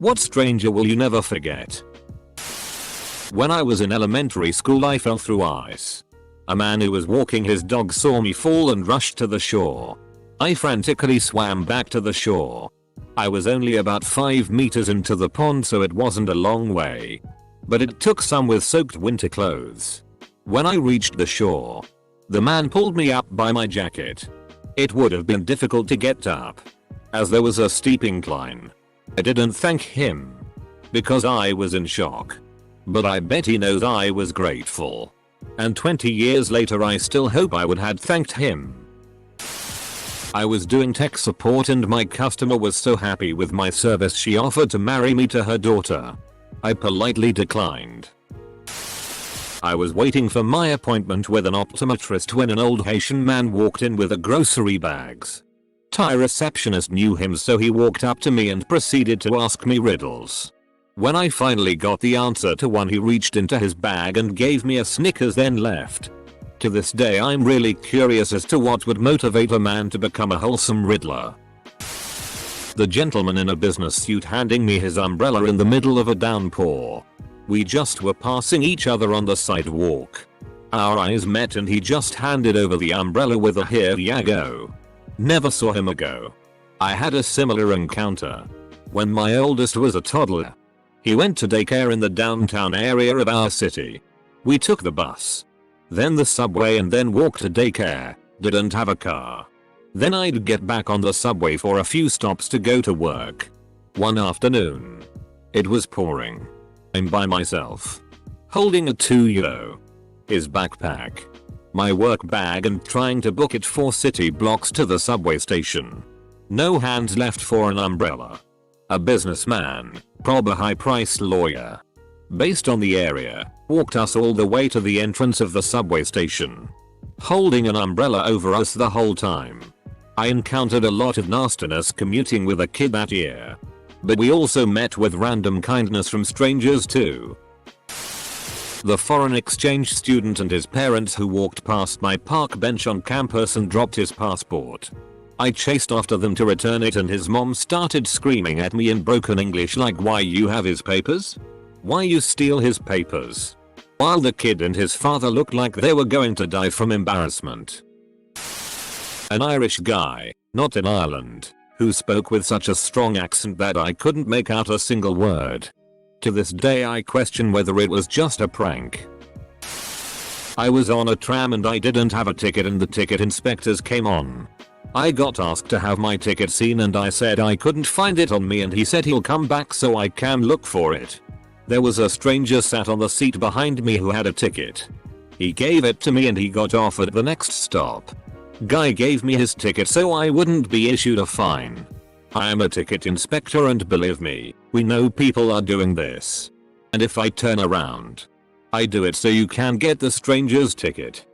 What stranger will you never forget? When I was in elementary school I fell through ice. A man who was walking his dog saw me fall and rushed to the shore. I frantically swam back to the shore. I was only about 5 meters into the pond, so it wasn't a long way. But it took some with soaked winter clothes. When I reached the shore, the man pulled me up by my jacket. It would have been difficult to get up, as there was a steep incline. I didn't thank him, because I was in shock. But I bet he knows I was grateful. And 20 years later I still hope I would had thanked him. I was doing tech support and my customer was so happy with my service she offered to marry me to her daughter. I politely declined. I was waiting for my appointment with an optometrist when an old Haitian man walked in with grocery bags. Thai receptionist knew him, so he walked up to me and proceeded to ask me riddles. When I finally got the answer to one, he reached into his bag and gave me a Snickers, then left. To this day I'm really curious as to what would motivate a man to become a wholesome riddler. The gentleman in a business suit handing me his umbrella in the middle of a downpour. We just were passing each other on the sidewalk. Our eyes met and he just handed over the umbrella with a "here ya go." Never saw him ago. I had a similar encounter when my oldest was a toddler. He went to daycare in the downtown area of our city. We took the bus, then the subway, and then walked to daycare. Didn't have a car. Then I'd get back on the subway for a few stops to go to work. One afternoon, it was pouring. I'm by myself, holding a €2, his backpack, my work bag, and trying to book it 4 city blocks to the subway station. No hands left for an umbrella. A businessman, prob a high-priced lawyer, based on the area, walked us all the way to the entrance of the subway station, holding an umbrella over us the whole time. I encountered a lot of nastiness commuting with a kid that year, but we also met with random kindness from strangers too. The foreign exchange student and his parents who walked past my park bench on campus and dropped his passport. I chased after them to return it, and his mom started screaming at me in broken English like, "Why you have his papers? Why you steal his papers?" While the kid and his father looked like they were going to die from embarrassment. An Irish guy, not in Ireland, who spoke with such a strong accent that I couldn't make out a single word. To this day I question whether it was just a prank. I was on a tram and I didn't have a ticket, and the ticket inspectors came on. I got asked to have my ticket seen and I said I couldn't find it on me, and he said he'll come back so I can look for it. There was a stranger sat on the seat behind me who had a ticket. He gave it to me and he got off at the next stop. Guy gave me his ticket so I wouldn't be issued a fine. I am a ticket inspector and believe me, we know people are doing this. And if I turn around, I do it so you can get the stranger's ticket.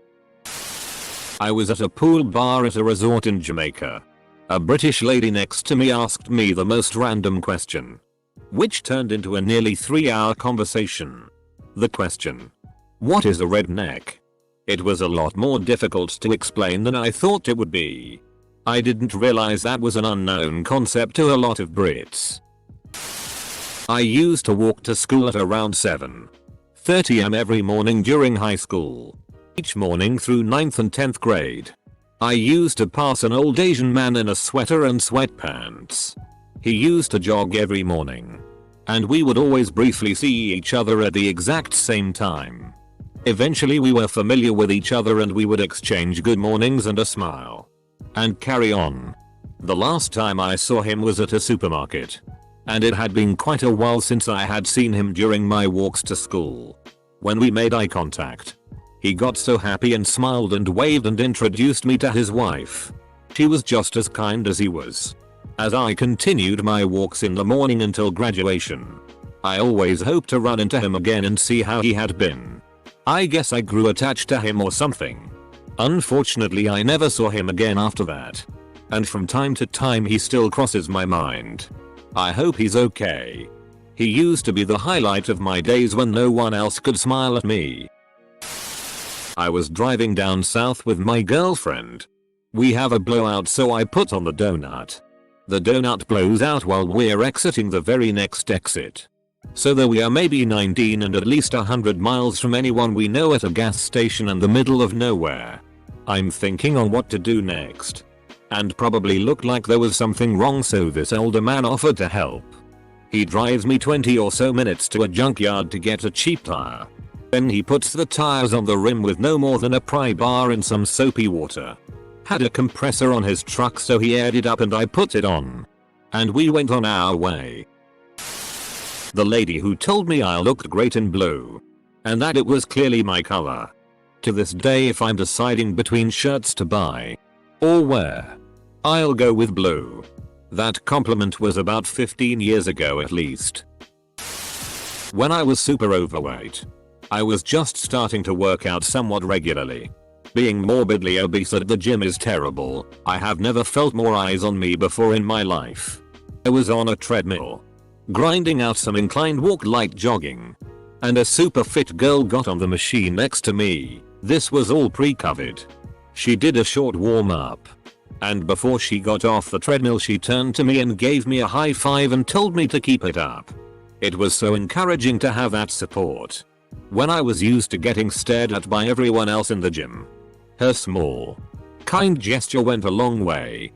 I was at a pool bar at a resort in Jamaica. A British lady next to me asked me the most random question, which turned into a nearly 3-hour conversation. The question: what is a redneck? It was a lot more difficult to explain than I thought it would be. I didn't realize that was an unknown concept to a lot of Brits. I used to walk to school at around 7:30 am every morning during high school. Each morning through 9th and 10th grade. I used to pass an old Asian man in a sweater and sweatpants. He used to jog every morning, and we would always briefly see each other at the exact same time. Eventually we were familiar with each other and we would exchange good mornings and a smile, and carry on. The last time I saw him was at a supermarket, and it had been quite a while since I had seen him during my walks to school. When we made eye contact, he got so happy and smiled and waved and introduced me to his wife. She was just as kind as he was. As I continued my walks in the morning until graduation, I always hoped to run into him again and see how he had been. I guess I grew attached to him or something. Unfortunately I never saw him again after that. And from time to time he still crosses my mind. I hope he's okay. He used to be the highlight of my days when no one else could smile at me. I was driving down south with my girlfriend. We have a blowout so I put on the donut. The donut blows out while we're exiting the very next exit. So that we are maybe 19 and at least 100 miles from anyone we know at a gas station in the middle of nowhere. I'm thinking on what to do next. And probably looked like there was something wrong, so this older man offered to help. He drives me 20 or so minutes to a junkyard to get a cheap tire. Then he puts the tires on the rim with no more than a pry bar and some soapy water. Had a compressor on his truck, so he aired it up and I put it on. And we went on our way. The lady who told me I looked great in blue. And that it was clearly my color. To this day, if I'm deciding between shirts to buy or wear, I'll go with blue. That compliment was about 15 years ago at least. When I was super overweight, I was just starting to work out somewhat regularly. Being morbidly obese at the gym is terrible. I have never felt more eyes on me before in my life. I was on a treadmill, grinding out some inclined walk light jogging. And a super fit girl got on the machine next to me. This was all pre-COVID. She did a short warm up. And before she got off the treadmill, she turned to me and gave me a high five and told me to keep it up. It was so encouraging to have that support when I was used to getting stared at by everyone else in the gym. Her small, kind gesture went a long way.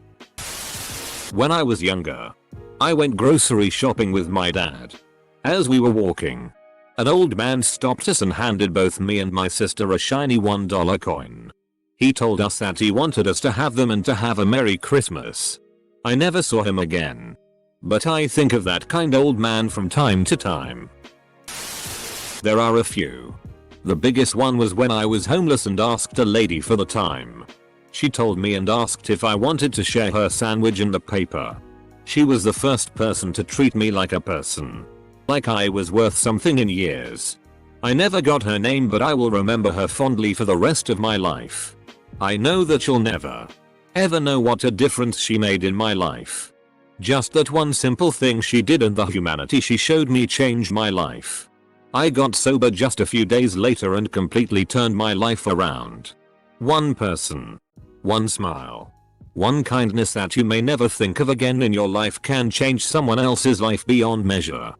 When I was younger, I went grocery shopping with my dad. As we were walking, an old man stopped us and handed both me and my sister a shiny $1 coin. He told us that he wanted us to have them and to have a Merry Christmas. I never saw him again. But I think of that kind old man from time to time. There are a few. The biggest one was when I was homeless and asked a lady for the time. She told me and asked if I wanted to share her sandwich and the paper. She was the first person to treat me like a person. Like I was worth something in years. I never got her name, but I will remember her fondly for the rest of my life. I know that you'll never, ever know what a difference she made in my life. Just that one simple thing she did and the humanity she showed me changed my life. I got sober just a few days later and completely turned my life around. One person, one smile, one kindness that you may never think of again in your life can change someone else's life beyond measure.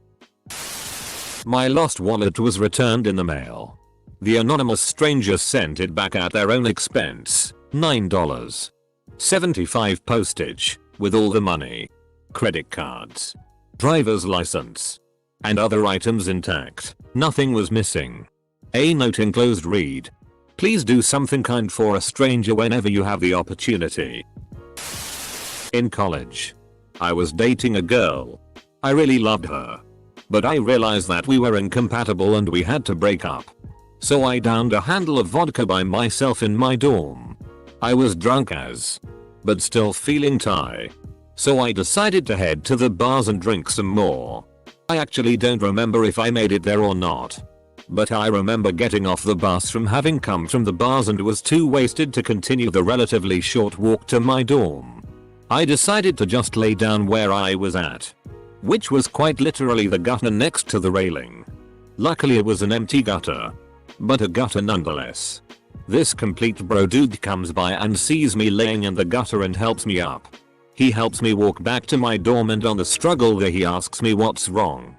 My lost wallet was returned in the mail. The anonymous stranger sent it back at their own expense. $9.75 postage, with all the money, credit cards, driver's license, and other items intact. Nothing was missing. A note enclosed read: "Please do something kind for a stranger whenever you have the opportunity." In college, I was dating a girl. I really loved her. But I realized that we were incompatible and we had to break up. So I downed a handle of vodka by myself in my dorm. I was drunk as, but still feeling tired. So I decided to head to the bars and drink some more. I actually don't remember if I made it there or not. But I remember getting off the bus from having come from the bars and was too wasted to continue the relatively short walk to my dorm. I decided to just lay down where I was at, which was quite literally the gutter next to the railing. Luckily it was an empty gutter, but a gutter nonetheless. This complete bro dude comes by and sees me laying in the gutter and helps me up. He helps me walk back to my dorm, and on the struggle there he asks me what's wrong.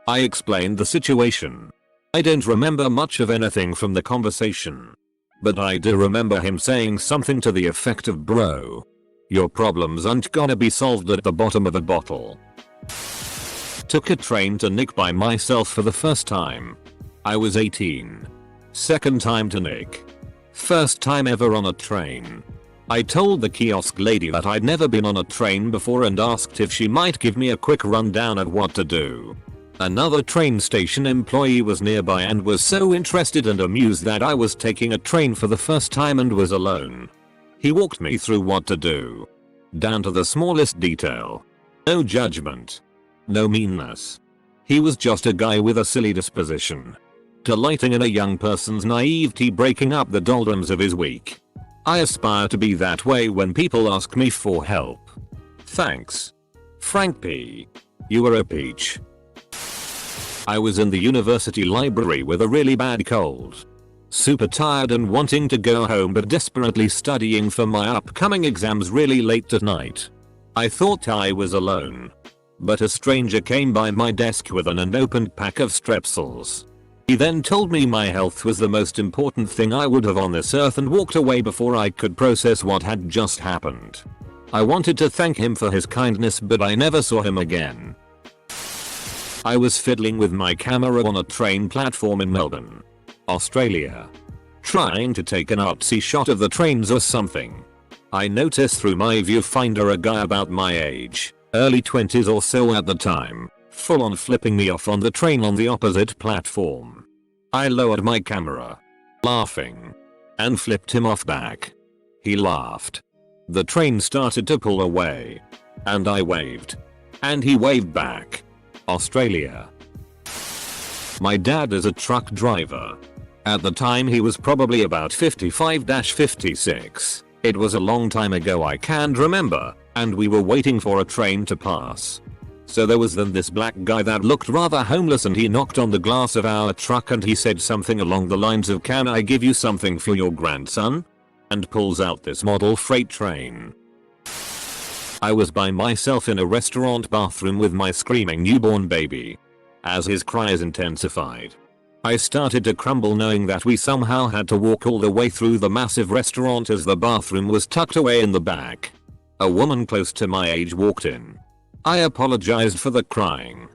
I explained the situation. I don't remember much of anything from the conversation, but I do remember him saying something to the effect of, "Bro, your problems aren't gonna be solved at the bottom of a bottle." Took a train to Nick by myself for the first time. I was 18. Second time to Nick. First time ever on a train. I told the kiosk lady that I'd never been on a train before and asked if she might give me a quick rundown of what to do. Another train station employee was nearby and was so interested and amused that I was taking a train for the first time and was alone. He walked me through what to do, down to the smallest detail. No judgment. No meanness. He was just a guy with a silly disposition, delighting in a young person's naivety, breaking up the doldrums of his week. I aspire to be that way when people ask me for help. Thanks, Frank P. You were a peach. I was in the university library with a really bad cold. Super tired and wanting to go home, but desperately studying for my upcoming exams really late at night. I thought I was alone. But a stranger came by my desk with an unopened pack of strepsils. He then told me my health was the most important thing I would have on this earth and walked away before I could process what had just happened. I wanted to thank him for his kindness, but I never saw him again. I was fiddling with my camera on a train platform in Melbourne, Australia, trying to take an artsy shot of the trains or something. I noticed through my viewfinder a guy about my age, early 20s or so at the time, full on flipping me off on the train on the opposite platform. I lowered my camera, laughing, and flipped him off back. He laughed. The train started to pull away, and I waved, and he waved back. Australia. My dad is a truck driver. At the time he was probably about 55-56. It was a long time ago, I can't remember, and we were waiting for a train to pass. So there was then this black guy that looked rather homeless, and he knocked on the glass of our truck and he said something along the lines of, "Can I give you something for your grandson?" And pulls out this model freight train. I was by myself in a restaurant bathroom with my screaming newborn baby. As his cries intensified, I started to crumble, knowing that we somehow had to walk all the way through the massive restaurant as the bathroom was tucked away in the back. A woman close to my age walked in. I apologized for the crying,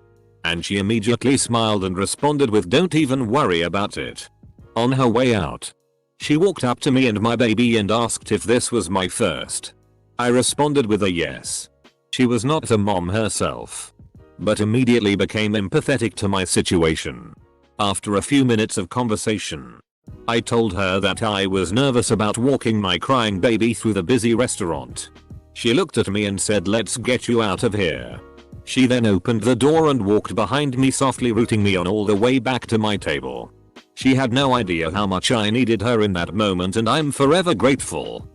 and she immediately smiled and responded with, "Don't even worry about it." On her way out, she walked up to me and my baby and asked if this was my first. I responded with a yes. She was not a mom herself, but immediately became empathetic to my situation. After a few minutes of conversation, I told her that I was nervous about walking my crying baby through the busy restaurant. She looked at me and said, "Let's get you out of here." She then opened the door and walked behind me, softly rooting me on all the way back to my table. She had no idea how much I needed her in that moment, and I'm forever grateful.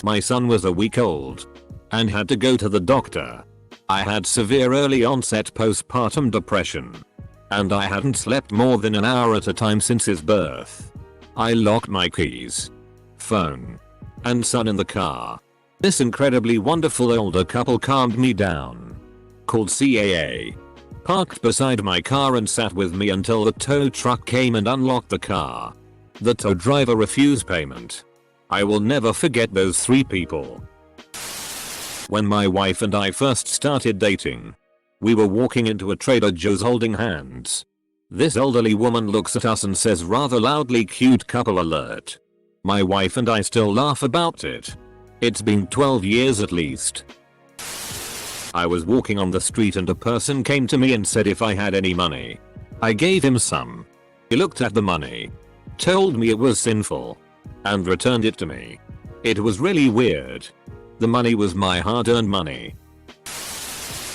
My son was a week old and had to go to the doctor. I had severe early onset postpartum depression, and I hadn't slept more than an hour at a time since his birth. I locked my keys, phone, and son in the car. This incredibly wonderful older couple calmed me down, called CAA, parked beside my car and sat with me until the tow truck came and unlocked the car. The tow driver refused payment. I will never forget those three people. When my wife and I first started dating, we were walking into a Trader Joe's holding hands. This elderly woman looks at us and says rather loudly, "Cute couple alert." My wife and I still laugh about it. It's been 12 years at least. I was walking on the street and a person came to me and said if I had any money. I gave him some. He looked at the money, told me it was sinful, and returned it to me. It was really weird. The money was my hard-earned money.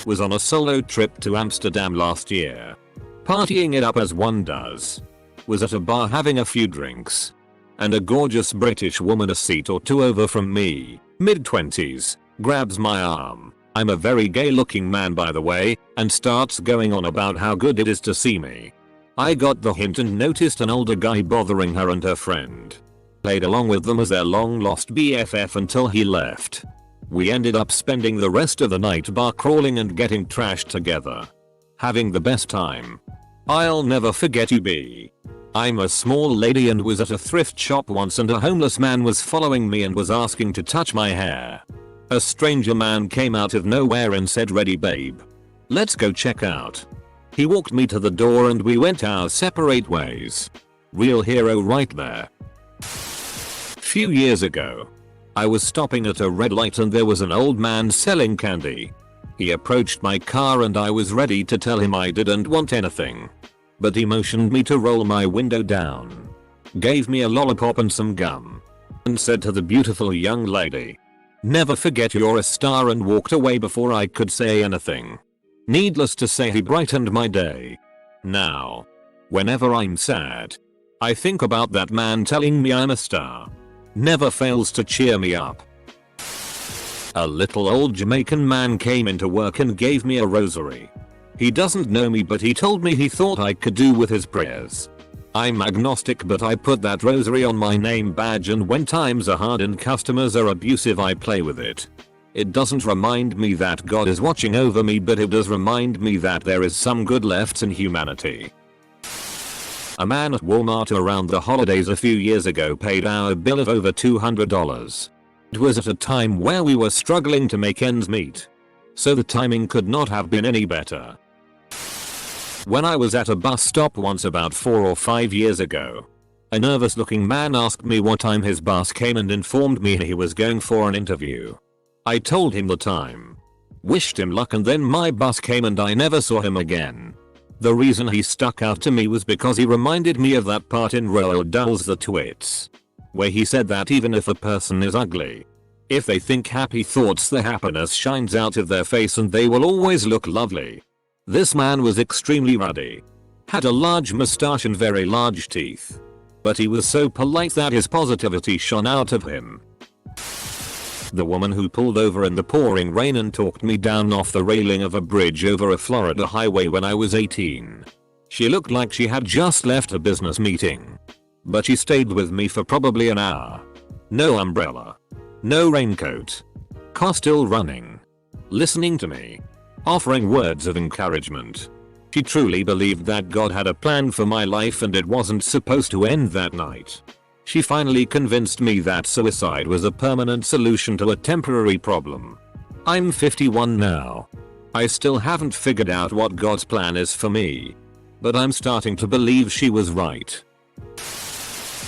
Was on a solo trip to Amsterdam last year, partying it up as one does. Was at a bar having a few drinks, and a gorgeous British woman a seat or two over from me, mid-20s, grabs my arm. I'm a very gay looking man, by the way, and starts going on about how good it is to see me. I got the hint and noticed an older guy bothering her and her friend. Played along with them as their long lost BFF until he left. We ended up spending the rest of the night bar crawling and getting trashed together. Having the best time. I'll never forget you, B. I'm a small lady and was at a thrift shop once, and a homeless man was following me and was asking to touch my hair. A stranger man came out of nowhere and said, "Ready, babe? Let's go check out." He walked me to the door and we went our separate ways. Real hero right there. Few years ago, I was stopping at a red light and there was an old man selling candy. He approached my car and I was ready to tell him I didn't want anything, but he motioned me to roll my window down, gave me a lollipop and some gum, and said to the beautiful young lady, "Never forget you're a star," and walked away before I could say anything. Needless to say, he brightened my day. Now, whenever I'm sad, I think about that man telling me I'm a star. Never fails to cheer me up. A little old Jamaican man came into work and gave me a rosary. He doesn't know me, but he told me he thought I could do with his prayers. I'm agnostic, but I put that rosary on my name badge, and when times are hard and customers are abusive, I play with it. It doesn't remind me that God is watching over me, but it does remind me that there is some good left in humanity. A man at Walmart around the holidays a few years ago paid our bill of over $200. It was at a time where we were struggling to make ends meet. So the timing could not have been any better. When I was at a bus stop once about 4 or 5 years ago, a nervous looking man asked me what time his bus came and informed me he was going for an interview. I told him the time, wished him luck, and then my bus came and I never saw him again. The reason he stuck out to me was because he reminded me of that part in Roald Dahl's The Twits, where he said that even if a person is ugly, if they think happy thoughts, the happiness shines out of their face and they will always look lovely. This man was extremely ruddy, had a large moustache and very large teeth, but he was so polite that his positivity shone out of him. The woman who pulled over in the pouring rain and talked me down off the railing of a bridge over a Florida highway when I was 18. She looked like she had just left a business meeting, but she stayed with me for probably an hour. No umbrella, no raincoat, car still running, listening to me, offering words of encouragement. She truly believed that God had a plan for my life and it wasn't supposed to end that night. She finally convinced me that suicide was a permanent solution to a temporary problem. I'm 51 now. I still haven't figured out what God's plan is for me, but I'm starting to believe she was right.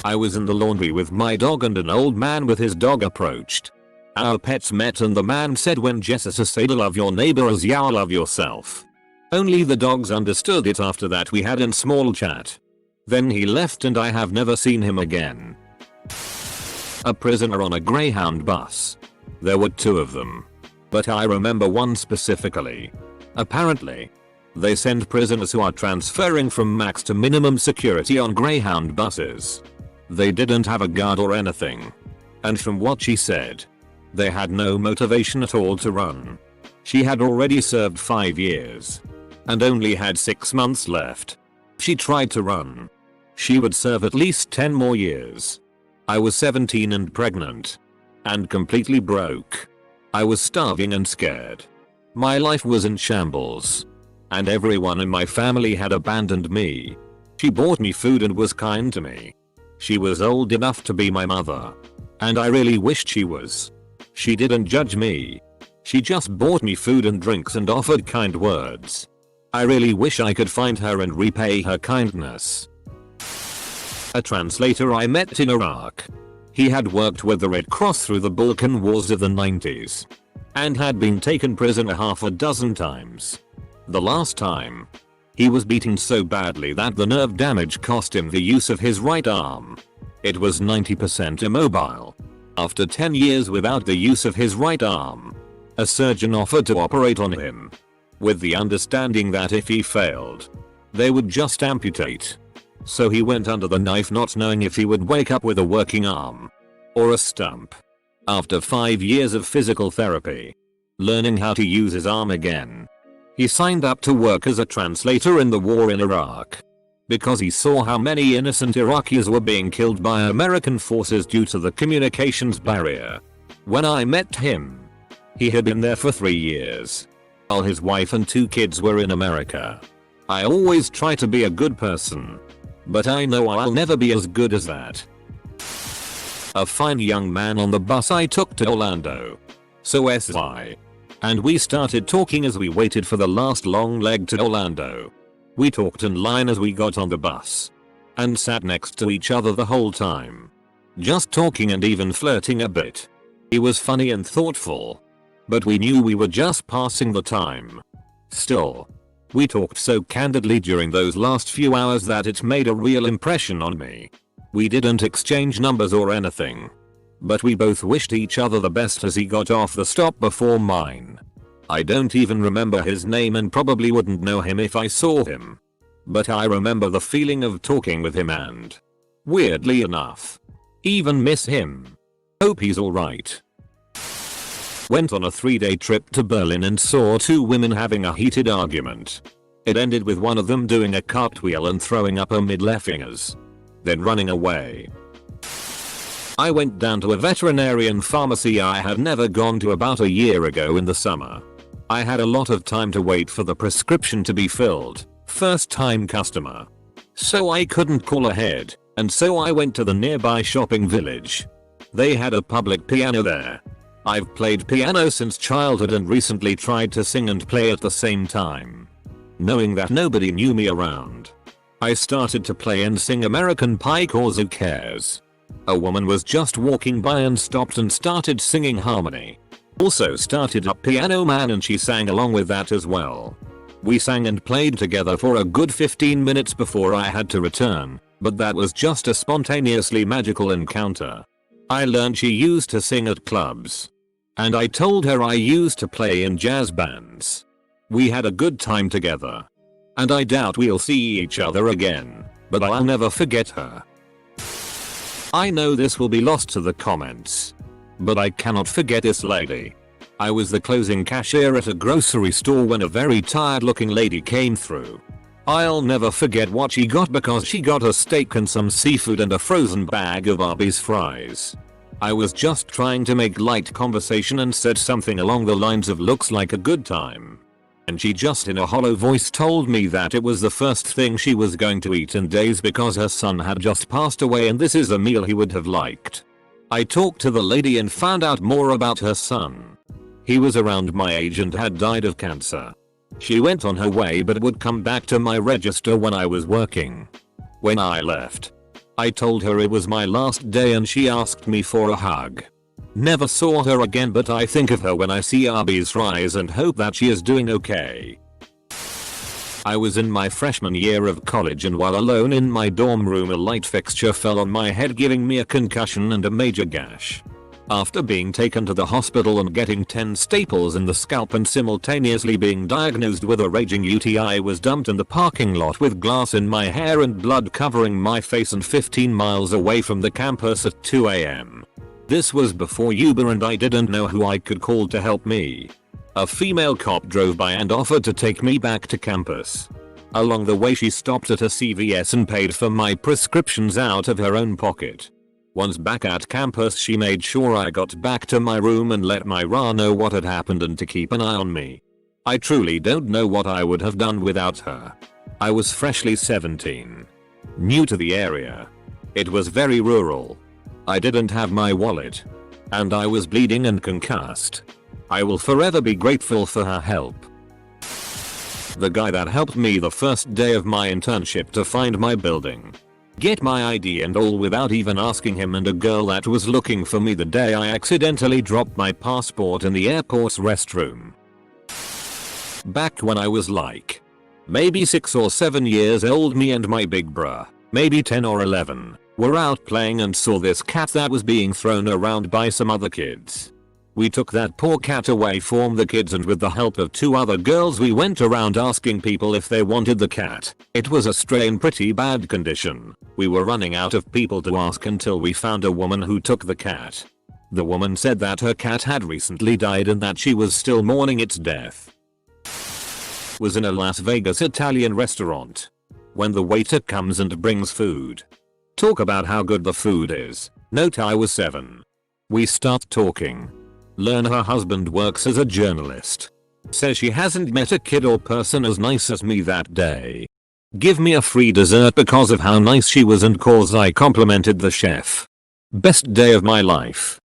I was in the laundry with my dog and an old man with his dog approached. Our pets met and the man said, "When Jesus said love your neighbor as you love yourself." Only the dogs understood it. After that we had a small chat. Then he left and I have never seen him again. A prisoner on a Greyhound bus. There were 2 of them, but I remember one specifically. Apparently, they send prisoners who are transferring from max to minimum security on Greyhound buses. They didn't have a guard or anything. And from what she said, they had no motivation at all to run. She had already served 5 years and only had 6 months left. She tried to run. She would serve at least 10 more years. I was 17 and pregnant, and completely broke. I was starving and scared. My life was in shambles, and everyone in my family had abandoned me. She bought me food and was kind to me. She was old enough to be my mother, and I really wished she was. She didn't judge me. She just bought me food and drinks and offered kind words. I really wish I could find her and repay her kindness. A translator I met in Iraq. He had worked with the Red Cross through the Balkan Wars of the 90s and had been taken prisoner half a dozen times. The last time, he was beaten so badly that the nerve damage cost him the use of his right arm. It was 90% immobile. After 10 years without the use of his right arm, a surgeon offered to operate on him, with the understanding that if he failed, they would just amputate. So he went under the knife, not knowing if he would wake up with a working arm or a stump. After 5 years of physical therapy, learning how to use his arm again, he signed up to work as a translator in the war in Iraq, because he saw how many innocent Iraqis were being killed by American forces due to the communications barrier. When I met him, he had been there for 3 years, while his wife and 2 kids were in America. I always try to be a good person, but I know I'll never be as good as that. A fine young man on the bus I took to Orlando. So SI. And we started talking as we waited for the last long leg to Orlando. We talked in line as we got on the bus, and sat next to each other the whole time, just talking and even flirting a bit. He was funny and thoughtful, but we knew we were just passing the time. Still, we talked so candidly during those last few hours that it made a real impression on me. We didn't exchange numbers or anything, but we both wished each other the best as he got off the stop before mine. I don't even remember his name and probably wouldn't know him if I saw him, but I remember the feeling of talking with him and, weirdly enough, even miss him. Hope he's alright. Went on a 3-day trip to Berlin and saw 2 women having a heated argument. It ended with one of them doing a cartwheel and throwing up her mid-left fingers, then running away. I went down to a veterinarian pharmacy I had never gone to about a year ago in the summer. I had a lot of time to wait for the prescription to be filled, first time customer. So I couldn't call ahead, and so I went to the nearby shopping village. They had a public piano there. I've played piano since childhood and recently tried to sing and play at the same time. Knowing that nobody knew me around, I started to play and sing American Pie 'Cause Who Cares. A woman was just walking by and stopped and started singing harmony. Also started up Piano Man and she sang along with that as well. We sang and played together for a good 15 minutes before I had to return, but that was just a spontaneously magical encounter. I learned she used to sing at clubs. And I told her I used to play in jazz bands. We had a good time together. And I doubt we'll see each other again, but I'll never forget her. I know this will be lost to the comments, but I cannot forget this lady. I was the closing cashier at a grocery store when a very tired looking lady came through. I'll never forget what she got because she got a steak and some seafood and a frozen bag of Arby's fries. I was just trying to make light conversation and said something along the lines of looks like a good time. And she just in a hollow voice told me that it was the first thing she was going to eat in days because her son had just passed away and this is a meal he would have liked. I talked to the lady and found out more about her son. He was around my age and had died of cancer. She went on her way but would come back to my register when I was working. When I left, I told her it was my last day and she asked me for a hug. Never saw her again but I think of her when I see Arby's fries and hope that she is doing okay. I was in my freshman year of college and while alone in my dorm room a light fixture fell on my head giving me a concussion and a major gash. After being taken to the hospital and getting 10 staples in the scalp and simultaneously being diagnosed with a raging UTI, I was dumped in the parking lot with glass in my hair and blood covering my face and 15 miles away from the campus at 2 AM. This was before Uber and I didn't know who I could call to help me. A female cop drove by and offered to take me back to campus. Along the way she stopped at a CVS and paid for my prescriptions out of her own pocket. Once back at campus she made sure I got back to my room and let my RA know what had happened and to keep an eye on me. I truly don't know what I would have done without her. I was freshly 17. New to the area. It was very rural. I didn't have my wallet. And I was bleeding and concussed. I will forever be grateful for her help. The guy that helped me the first day of my internship to find my building, get my ID and all without even asking him, and a girl that was looking for me the day I accidentally dropped my passport in the airport's restroom. Back when I was like maybe 6 or 7 years old, me and my big bruh, maybe 10 or 11, were out playing and saw this cat that was being thrown around by some other kids. We took that poor cat away from the kids and with the help of 2 other girls we went around asking people if they wanted the cat. It was a stray in pretty bad condition. We were running out of people to ask until we found a woman who took the cat. The woman said that her cat had recently died and that she was still mourning its death. Was in a Las Vegas Italian restaurant. When the waiter comes and brings food. Talk about how good the food is. Note I was 7. We start talking. Learn her husband works as a journalist. Says she hasn't met a kid or person as nice as me that day. Give me a free dessert because of how nice she was and cause I complimented the chef. Best day of my life.